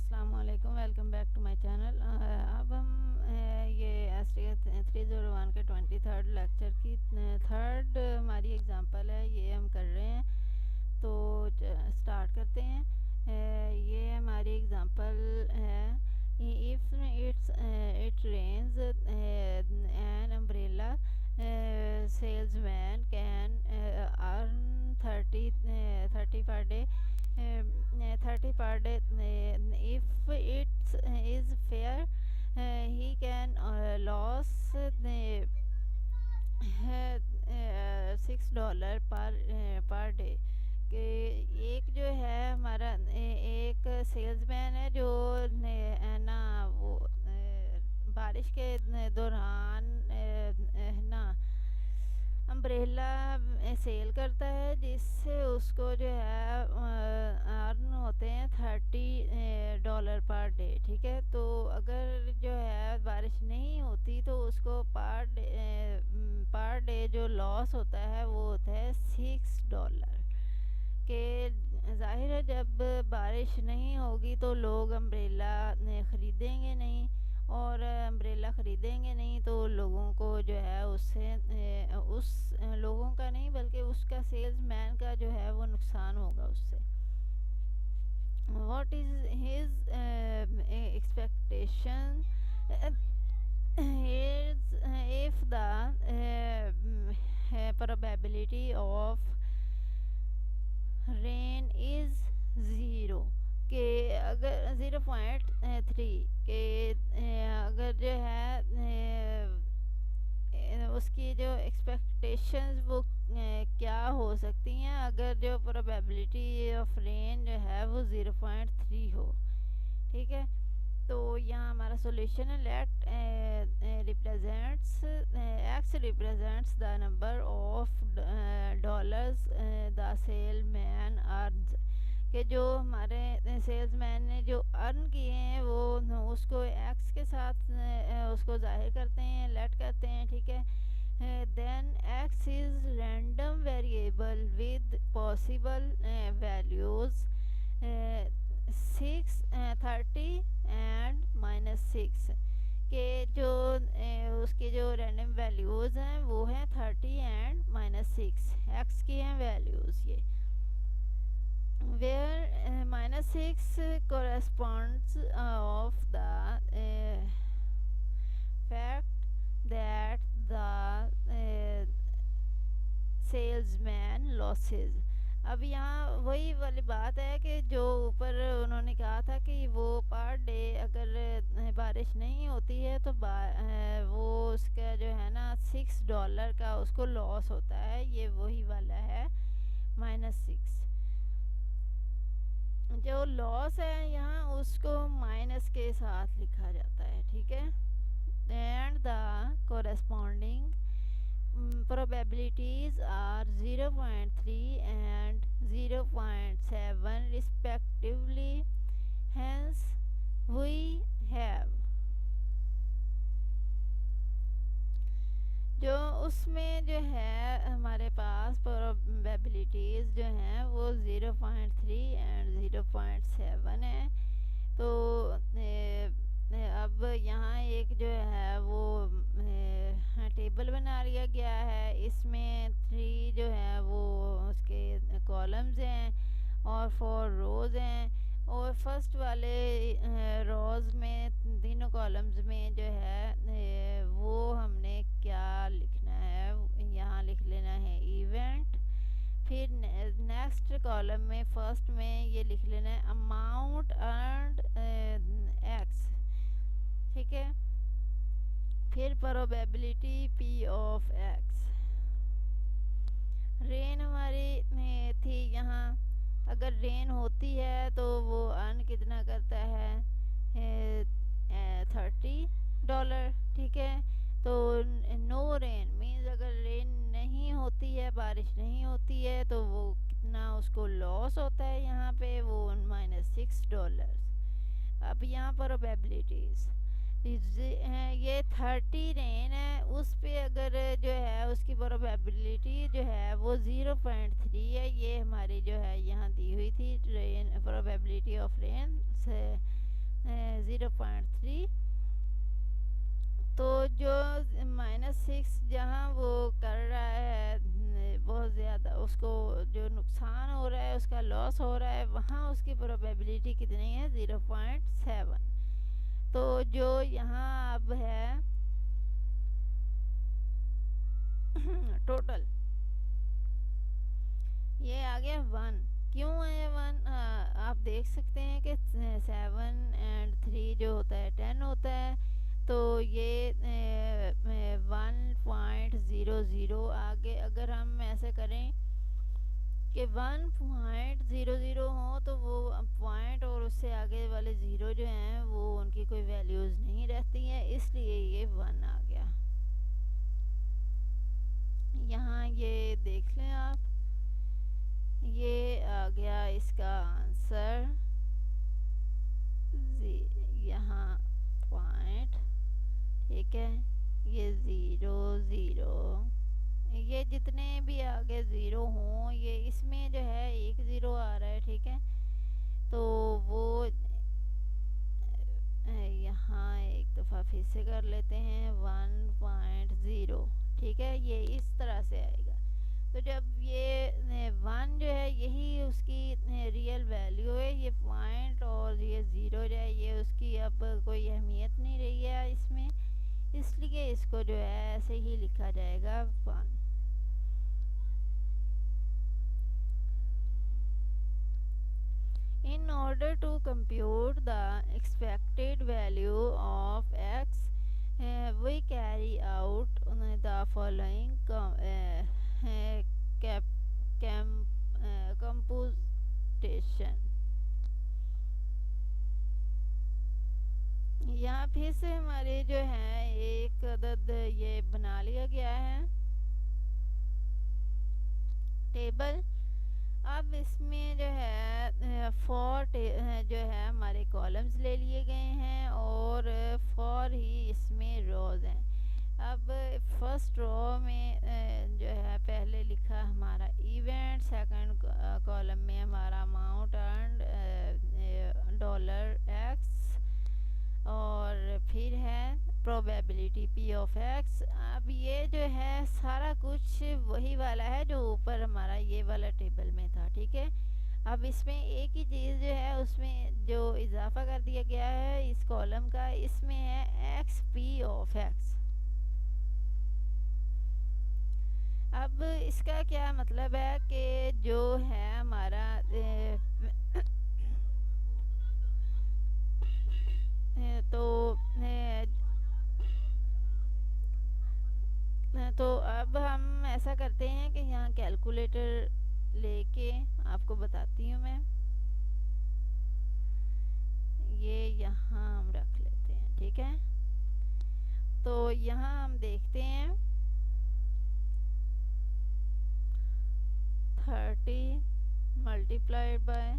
अस्सलाम वालेकुम, welcome back to my channel. अब हम ये एस टी 301 के 23rd लेक्चर की थर्ड हमारी एग्जांपल है, ये हम कर रहे हैं। तो स्टार्ट करते हैं। ये हमारी एग्जांपल है, if it rains an umbrella salesman can earn 30 per day, 30 per day. If it is fair, he can lose $6 per day. कि एक जो है हमारा एक सेल्समैन है जो है ना वो बारिश के दौरान ना अम्ब्रेला सेल करता है, जिससे उसको जो है अर्न होते हैं $30 पर डे। ठीक है, तो अगर जो है बारिश नहीं होती तो उसको पर डे जो लॉस होता है वो होता है $6 के। ज़ाहिर है जब बारिश नहीं होगी तो लोग अम्ब्रेला ख़रीदेंगे नहीं, और अम्ब्रेला ख़रीदेंगे नहीं तो लोगों को जो है उससे उस लोगों का नहीं बल्कि उसका सेल्समैन का जो है वो नुकसान होगा उससे। What is his expectation if the probability of rain is zero, के अगर 0.3 के अगर जो है उसकी जो एक्सपेक्टेशंस वो क्या हो सकती हैं अगर जो प्रोबेबिलिटी ऑफ रेन जो है वो 0.3 हो। ठीक है, तो यहाँ हमारा सॉल्यूशन है। Let represents x represents the number of dollars the salesman earns, कि जो हमारे सेल्समैन ने जो अर्न किए हैं वो उसको एक्स के साथ उसको जाहिर करते हैं, लेट करते हैं। ठीक है, then x is random variable with possible values 6, 30 and -6, के जो उसके जो रैंडम वैल्यूज़ हैं वो हैं 30 एंड -6, एक्स की हैं वैल्यूज़ ये। where -6 corresponds of the fact that the salesman losses। अब यहाँ वही वाली बात है कि जो ऊपर उन्होंने कहा था कि वो पर डे अगर बारिश नहीं होती है तो वो उसका जो है ना $6 का उसको लॉस होता है। ये वही वाला है -6। जो लॉस है यहाँ उसको माइनस के साथ लिखा जाता है। ठीक है, and the corresponding probabilities are 0.3 and 0.7 respectively, hence we have जो उसमें जो है हमारे पास प्रोबेबिलिटीज़ जो हैं वो 0.3 एंड 0.7 है। तो अब यहाँ एक जो है वो टेबल बना लिया गया है। इसमें 3 जो है वो उसके कॉलम्स हैं और 4 रोज़ हैं, और फर्स्ट वाले रोज़ में तीनों कॉलम्स में जो है वो हमने क्या लिखना है, यहाँ लिख लेना है इवेंट। फिर नेक्स्ट कॉलम में फर्स्ट में ये लिख लेना है अमाउंट अर्न्ड एक्स। ठीक है, फिर probability P of x. Rain हमारी थी यहाँ, अगर रेन होती है तो वो अर्न कितना करता है $30। ठीक है, तो नो रेन मीन्स अगर रेन नहीं होती है, बारिश नहीं होती है, तो वो कितना उसको लॉस होता है यहाँ पे वो -$6। अब यहाँ प्रोबेबिलिटीज़ ये 30 रेन है, उस पे अगर जो है उसकी प्रोबेबिलिटी जो है वो 0.3 है। ये हमारी जो है यहाँ दी हुई थी रेन प्रोबेबिलिटी ऑफ रेन से 0.3। तो जो -6 जहाँ वो कर रहा है बहुत ज़्यादा, उसको जो नुकसान हो रहा है, उसका लॉस हो रहा है, वहाँ उसकी प्रोबेबिलिटी कितनी है? 0.7। तो जो यहाँ अब है टोटल, ये आ गया 1। क्यों है 1? आप देख सकते हैं कि 7 और 3 जो होता है 10 होता है, तो ये 1.00 आगे अगर हम ऐसे करें कि 1.00 हो, तो वो पॉइंट और उससे आगे वाले ज़ीरो जो हैं वो उनकी कोई वैल्यूज़ नहीं रहती हैं, इसलिए ये 1 आ गया। यहाँ ये देख लें आप, ये आ गया इसका आंसर। यहाँ पॉइंट, ठीक है, ये 0 0, ये जितने भी आगे ज़ीरो हों, ये इसमें जो है 1 ज़ीरो आ रहा है, ठीक है। तो वो यहाँ एक दफ़ा फिर से कर लेते हैं 1.0, ठीक है, ये इस तरह से आएगा। तो जब ये 1 जो है यही उसकी रियल वैल्यू है, ये पॉइंट और ये ज़ीरो जो है ये उसकी अब कोई अहमियत नहीं रही है इसमें, इसलिए इसको जो है ऐसे ही लिखा जाएगा 1। In order to compute the expected value of x, we carry out the following computation। यहाँ फिर से हमारे जो है एक अदद ये बना लिया गया है टेबल। अब इसमें जो है जो है हमारे कॉलम्स ले लिए गए हैं और 4 ही इसमें रोज़ हैं। अब फर्स्ट रो में जो है पहले लिखा हमारा इवेंट, सेकंड कॉलम में हमारा अमाउंट अर्नड $x, और फिर है प्रोबेबिलिटी p ऑफ x। अब ये जो है सारा कुछ वही वाला है जो ऊपर हमारा ये वाला टेबल में था, ठीक है। अब इसमें एक ही चीज़ जो है उसमें जो इजाफा कर दिया गया है इस कॉलम का, इसमें है x p ऑफ x। अब इसका क्या मतलब है कि जो है हमारा तो अब हम ऐसा करते हैं कि यहाँ कैलकुलेटर लेके आपको बताती हूँ मैं। ये यहाँ हम रख लेते हैं, ठीक है। तो यहाँ हम देखते हैं 30 मल्टीप्लाइड बाय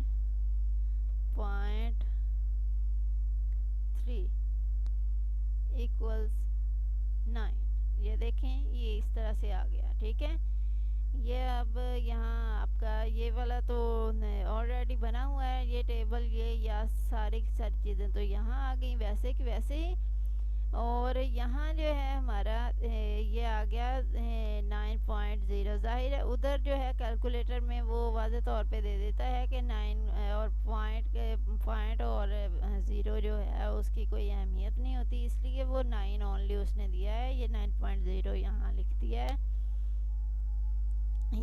0.3 इक्वल्स 9। ये देखें, ये इस तरह से आ गया, ठीक है। ये अब यहाँ आपका ये वाला तो ऑलरेडी बना हुआ है ये टेबल, ये या सारी की सारी चीज़ें तो यहाँ आ गई वैसे कि वैसे ही। और यहाँ जो है हमारा ये आ गया 9.0। ज़ाहिर है उधर जो है कैलकुलेटर में वो वाज़े तौर पे दे देता है कि 9 और पॉइंट और ज़ीरो जो है उसकी कोई अहमियत नहीं होती, इसलिए वो 9 ओनली उसने दिया है, ये 9.0 यहाँ लिख दिया है।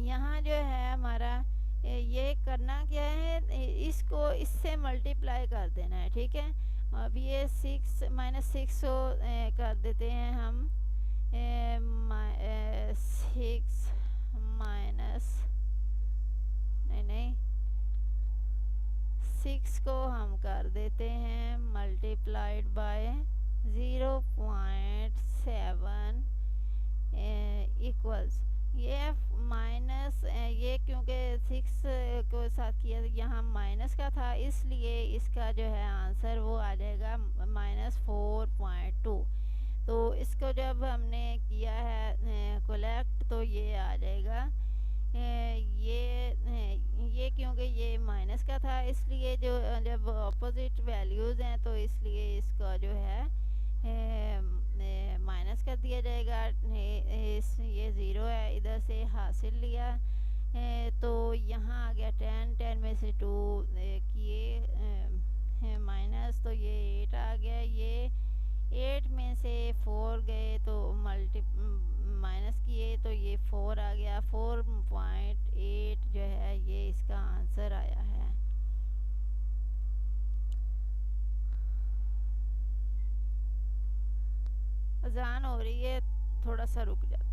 यहाँ जो है हमारा ये करना क्या है, इसको इससे मल्टीप्लाई कर देना है, ठीक है। अब ये -6 कर देते हैं हम 6 माइनस नहीं 6 को हम कर देते हैं मल्टीप्लाइड बाय 0.7 इक्वल्स ये माइनस ये क्योंकि 6 को साथ किया यहाँ माइनस का था, इसलिए इसका जो है आंसर वो आ जाएगा -4.2। तो इसको जब हमने किया है कलेक्ट तो ये आ जाएगा ये क्योंकि ये माइनस का था, इसलिए जो जब अपोजिट वैल्यूज़ हैं तो इसलिए इसका जो है माइनस कर दिया जाएगा। ये ज़ीरो है, इधर से हासिल लिया तो यहाँ आ गया 10 में से 2 किए माइनस, तो ये 8 आ गया। ये 8 में से 4 गए तो माइनस किए तो ये 4 आ गया। 4.8 जो है ये इसका आंसर आया है। अजान हो रही है, थोड़ा सा रुक जाते हैं।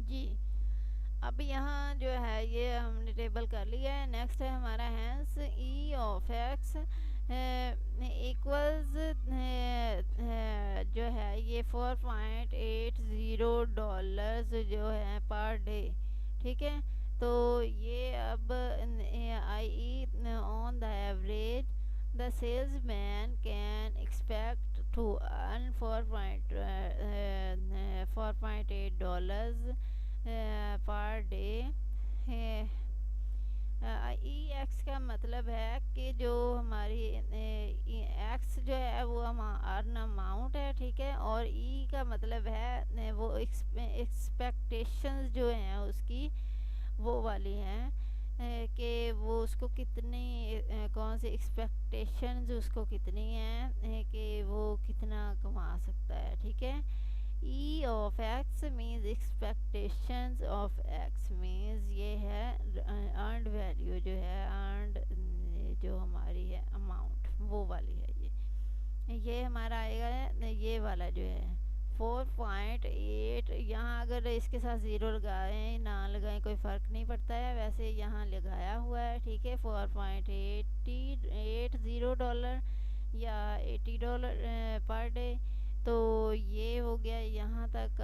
जी, अब यहाँ जो है ये हमने टेबल कर लिया है। नेक्स्ट है हमारा hence E of x equals जो है ये $4.80 जो है पर डे। ठीक है, तो ये अब I E on the average the salesman can expect to earn $4.8 per day है। ई एक्स का मतलब है कि जो हमारी एक्स जो है वो अर्न अमाउंट है। ठीक है, और ई का मतलब है वो एक्सपेक्टेशंस जो हैं उसकी वो वाली हैं कि वो उसको कितनी कौन सी एक्सपेक्टेशंस उसको कितनी हैं कि वो कितना कमा सकता है। ठीक है, E of x means expectations of x means ये है earned value जो है earned जो हमारी है अमाउंट वो वाली है। ये हमारा आएगा ये वाला जो है 4.8। यहाँ अगर इसके साथ ज़ीरो लगाएं ना लगाएं कोई फ़र्क नहीं पड़ता है, वैसे यहाँ लगाया हुआ है। ठीक है, $4.80 या $80 पर डे। तो ये हो गया यहाँ तक।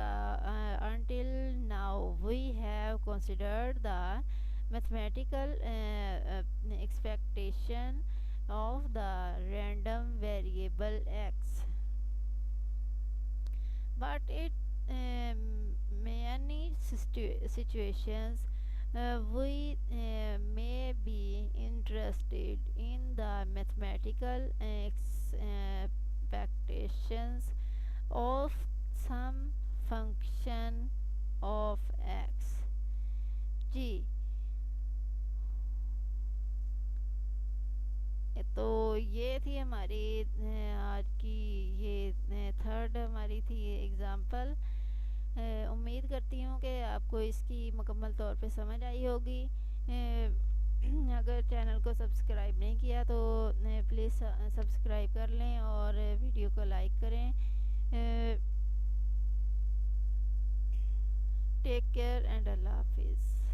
until now we have considered the mathematical expectation of the random variable x, but in many situations we may be interested in the mathematical expectations of some function of x। जी, तो ये थी हमारी आज की ये थर्ड हमारी थी example. उम्मीद करती हूँ कि आपको इसकी मुकम्मल तौर पे समझ आई होगी। अगर चैनल को सब्सक्राइब नहीं किया तो प्लीज़ सब्सक्राइब कर लें और वीडियो को लाइक करें। टेक केयर एंड अल्लाह हाफिज़।